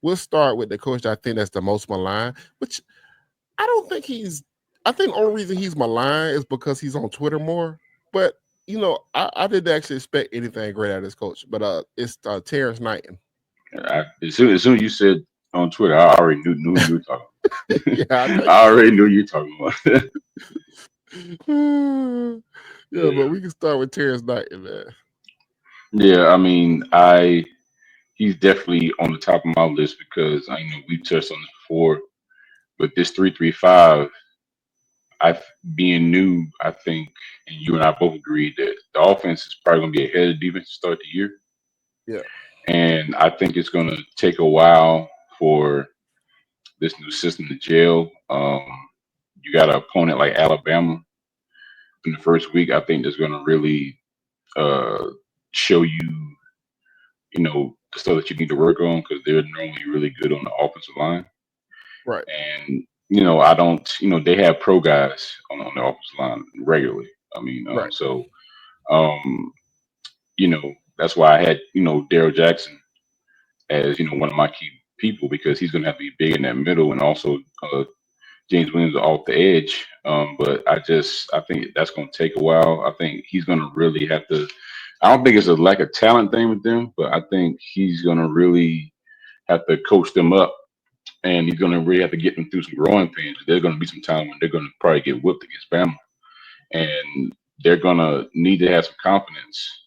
we'll start with the coach I think that's the most maligned, which I don't think I think the only reason he's maligned is because he's on Twitter more. But I didn't actually expect anything great out of this coach. But it's Terrance Knighton. As soon as you said on Twitter, I already knew you were talking. Yeah, I know I you already knew you were talking about. did. Yeah, but Yeah, we can start with Terrance Knighton, man. yeah. I mean, he's definitely on the top of my list because I know we touched on this before. But this 3-3-5, I being new, I think, and you and I both agreed that the offense is probably going to be ahead of defense to start the year, Yeah, and I think it's going to take a while for this new system to gel. You got an opponent like Alabama in the first week. I think that's going to really uh, show you, the stuff that you need to work on because they're normally really good on the offensive line. right, And I don't. They have pro guys on the offensive line regularly. I mean, right. um, that's why I had Daryl Jackson as one of my key people because he's going to have to be big in that middle and also James Williams off the edge. But I think that's going to take a while. I think he's going to really have to. I don't think it's a lack of talent thing with them, but I think he's going to really have to coach them up, and he's going to really have to get them through some growing pains. There's going to be some time when they're going to probably get whipped against Bama, and they're going to need to have some confidence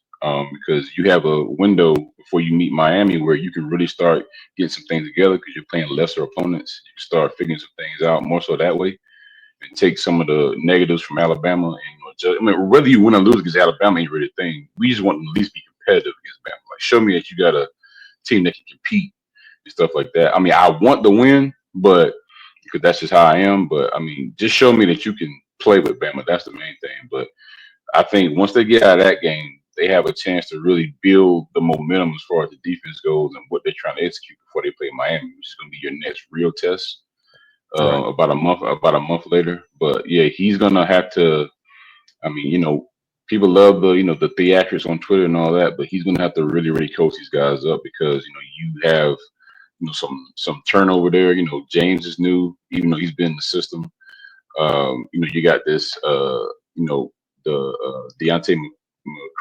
because you have a window before you meet Miami where you can really start getting some things together because you're playing lesser opponents. You can start figuring some things out more so that way and take some of the negatives from Alabama. And I mean, whether you win or lose against Alabama ain't really a thing. We just want to at least be competitive against Bama. Like, show me that you got a team that can compete and stuff like that. I mean, I want the win, but because that's just how I am. But I mean, just show me that you can play with Bama. That's the main thing. But I think once they get out of that game, they have a chance to really build the momentum as far as the defense goes and what they're trying to execute before they play Miami, which is going to be your next real test Right. about a month later. But yeah, he's gonna have to. I mean, people love the theatrics on Twitter and all that, but he's gonna have to really really coach these guys up because you have some turnover there. James is new, even though he's been in the system. You got this. The Deontay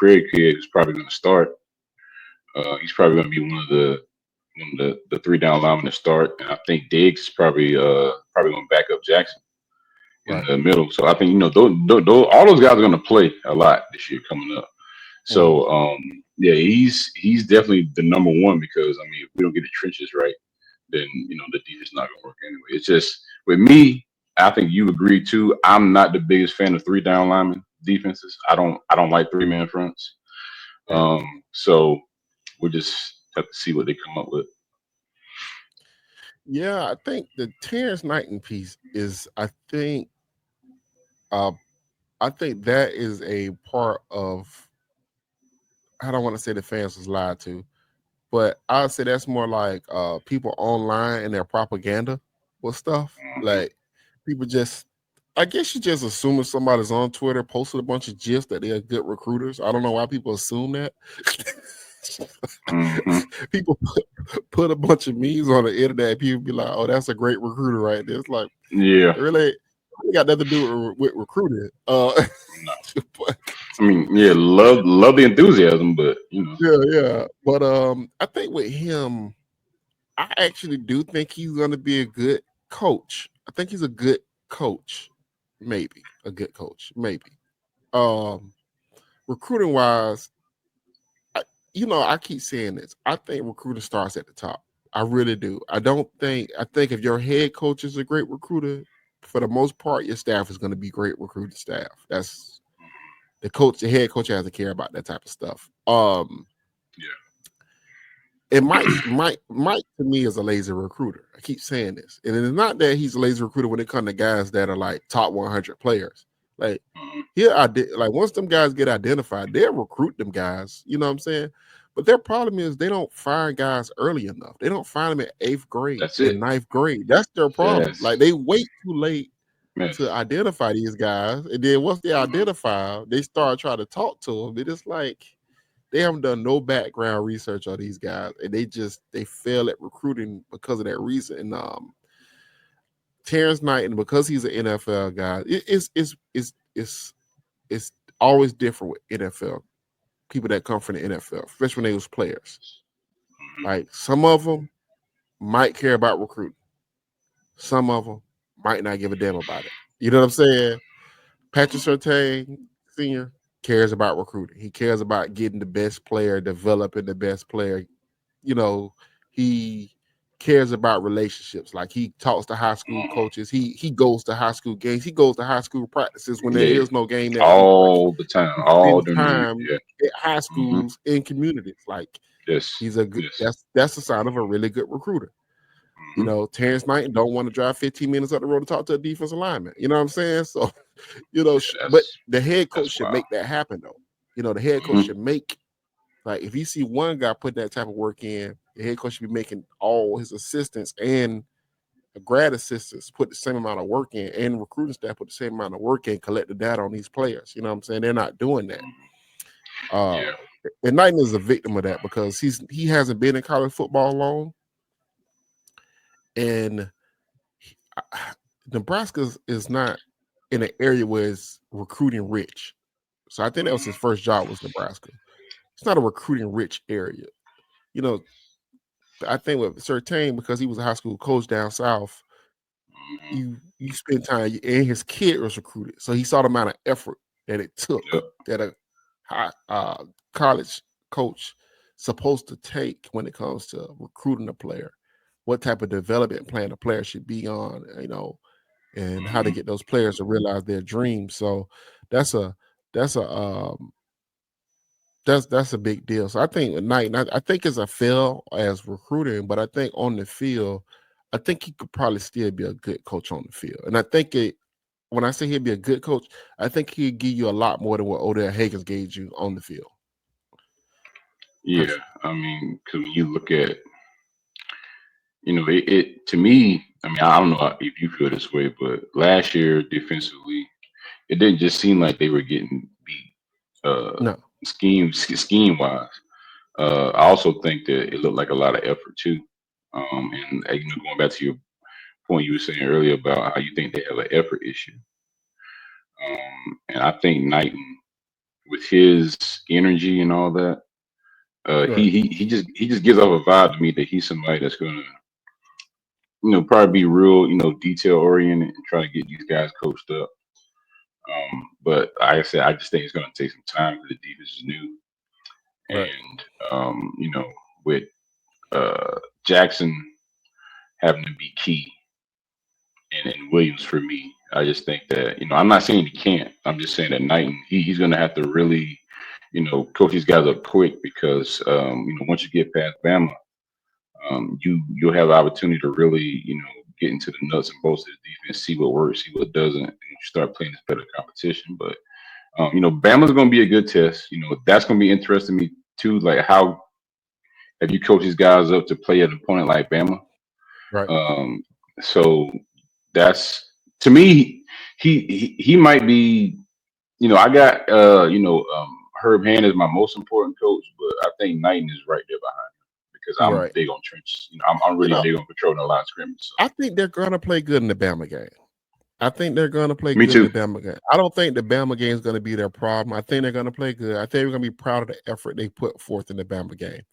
McCray kid who's probably going to start. He's probably going to be one of the three down linemen to start, and I think Diggs is probably going to back up Jackson in Right. the middle. So I think all those guys are going to play a lot this year coming up. Mhm. So yeah, he's definitely the number one because I mean if we don't get the trenches right, then the defense is not going to work anyway. It's just with me. I think you agree too. I'm not the biggest fan of three down lineman defenses. I don't like 3-man fronts. Right. So we'll just have to see what they come up with. Yeah, I think the Terrence Knighton piece is, uh, I think that is a part of. I don't want to say the fans was lied to, but I'd say that's more like people online and their propaganda with stuff. Mhm. Like people just, I guess you just assuming somebody's on Twitter posted a bunch of gifs that they're good recruiters. I don't know why people assume that. Mhm. People put a bunch of memes on the internet. People be like, "Oh, that's a great recruiter right there." It's like Yeah. it really got nothing to do with recruiting. No. But I mean, yeah, love the enthusiasm, but yeah, yeah. But I think with him, I actually do think he's going to be a good coach. I think he's a good coach, maybe a good coach, maybe. Um, recruiting wise, I keep saying this. I think recruiting starts at the top. I really do. I don't think. I think if your head coach is a great recruiter, for the most part, your staff is going to be great recruiting staff. That's the coach. The head coach has to care about that type of stuff. yeah. And Mike to me is a lazy recruiter. I keep saying this, and it's not that he's a lazy recruiter when it comes to guys that are like top 100 players. Like Mhm. like once them guys get identified, they'll recruit them guys. You know what I'm saying? But their problem is they don't find guys early enough. They don't find them at 8th grade That's and it. ninth grade. That's their problem. Yes. Like they wait too late Yes. to identify these guys, and then once they Mhm. identify, they start trying to talk to them. It is like They haven't done no background research on these guys, and they fail at recruiting because of that reason. And Terrance Knighton, because he's an NFL guy, it's always different with NFL people that come from the NFL, especially when they was players. Like some of them might care about recruiting, some of them might not give a damn about it. You know what I'm saying? Patrick Surtain Sr. cares about recruiting. He cares about getting the best player, developing the best player. You know, he cares about relationships. Like he talks to high school coaches. He goes to high school games. He goes to high school practices when there Yeah, is no game that week. Like all the time, he all spends during the week. time Yeah. at high schools in communities. Like Yes. he's a good. Yes. That's a sign of a really good recruiter. You know, Terrance Knighton don't want to drive 15 minutes up the road to talk to a defensive lineman. You know what I'm saying? So, you know, Yeah, but the head coach that's should wild. make that happen, though. You know, the head coach should make, like, if you see one guy put that type of work in, the head coach should be making all his assistants and grad assistants put the same amount of work in, and recruiting staff put the same amount of work in, collect the data on these players. You know what I'm saying? They're not doing that. Yeah. And Knighton is a victim of that because he hasn't been in college football long, and Nebraska is not in an area where it's recruiting rich. So I think that was his first job was Nebraska. It's not a recruiting rich area. You know, I think with Surtain, because he was a high school coach down south, you spend time, and his kid was recruited. So he saw the amount of effort that it took that a high, college coach supposed to take when it comes to recruiting a player, what type of development plan a player should be on, you know, and how to get those players to realize their dreams. So that's a that's a that's a big deal. So I think Knight, I think it's a fail as recruiting, but I think on the field, I think he could probably still be a good coach on the field. And I think when I say he'd be a good coach, I think he'd give you a lot more than what Odell Hagens gave you on the field. Yeah. I mean, because when you look at, it to me, I mean, I don't know if you feel this way, but last year defensively, it didn't just seem like they were getting beat No, scheme wise. I also think that it looked like a lot of effort too. And going back to your point you were saying earlier about how you think they have an effort issue. And I think Knighton, with his energy and all that, right, he just gives off a vibe to me that he's somebody that's gonna, probably be real, detail oriented and try to get these guys coached up. But like I said, I just think it's gonna take some time because the defense is new, right, and with Jackson having to be key and Williams for me. I just think that, I'm not saying he can't. I'm just saying that Knighton, he's going to have to really, coach these guys up quick because, once you get past Bama, you'll have the opportunity to really, get into the nuts and bolts of the defense, see what works, see what doesn't, and you start playing this better competition. But, Bama's going to be a good test. That's going to be interesting to me too. Like, how have you coached these guys up to play an opponent like Bama? right. So that's, to me, he might be, I got Herb Hand is my most important coach, but I think Knighton is right there behind him because I'm Right. big on trenches. I'm You really know, big on patrolling the line of scrimmage. So I think they're gonna play good in the Bama game. I think they're going to play me good in the too. Bama game. I don't think the Bama game is going to be their problem. I think they're going to play good. I think they're going to be proud of the effort they put forth in the Bama game.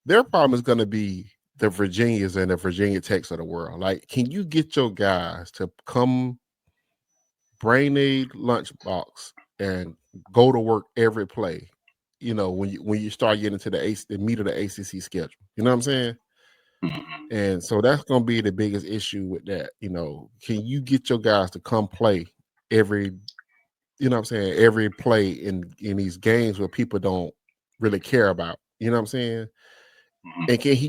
Their problem is going to be the Virginias and the Virginia Techs of the world. Like, can you get your guys to come bring a lunchbox and go to work every play? You know, when you start getting into the meat of the ACC schedule. You know what I'm saying? Mhm. And so that's going to be the biggest issue with that. You know, can you get your guys to come play every, you know what I'm saying, every play in these games where people don't really care about, you know what I'm saying? Mhm. And can he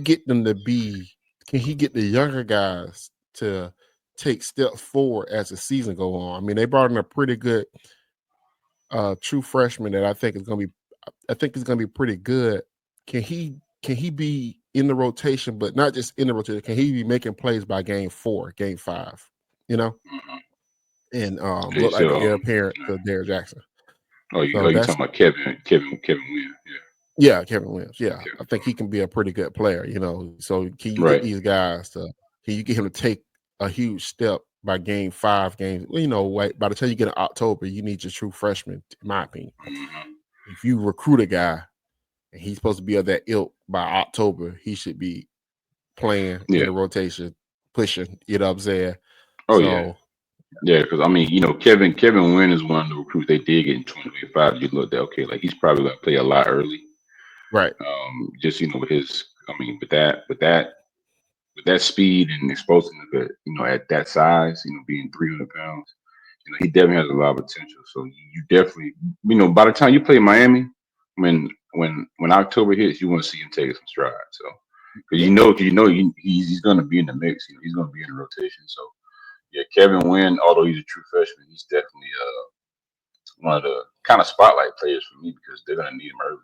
get the younger guys to take steps forward as the season go on? I mean, they brought in a pretty good true freshman that I think is gonna be pretty good. Can he be in the rotation, but not just in the rotation? Can he be making plays by game 4, game 5? You know, Mhm. and Okay, look like the so heir apparent to Derrick Jackson. So you that's talking about Kevin Wynn? yeah, Kevin Williams. Yeah, Yeah, okay, I think he can be a pretty good player. So can you get right. these guys to? Can you get him to take a huge step by game 5 games? Well, wait, by the time you get in October, you need your true freshman, in my opinion. Hmm. If you recruit a guy and he's supposed to be of that ilk by October, he should be playing in Yeah. the rotation, pushing. You know what I'm saying? Oh yeah. So Yeah, because I mean, Kevin Wynn is one of the recruits they did get in 2025. You looked at, okay, like he's probably gonna play a lot early. right, Just with his, I mean, with that speed and explosiveness, that at that size, being 300 pounds, he definitely has a lot of potential. So you definitely, by the time you play Miami, when October hits, you want to see him take some strides. So because yeah, he's going to be in the mix. He's going to be in the rotation. So yeah, Kevin Wynn, although he's a true freshman, he's definitely one of the kind of spotlight players for me because they're going to need him early.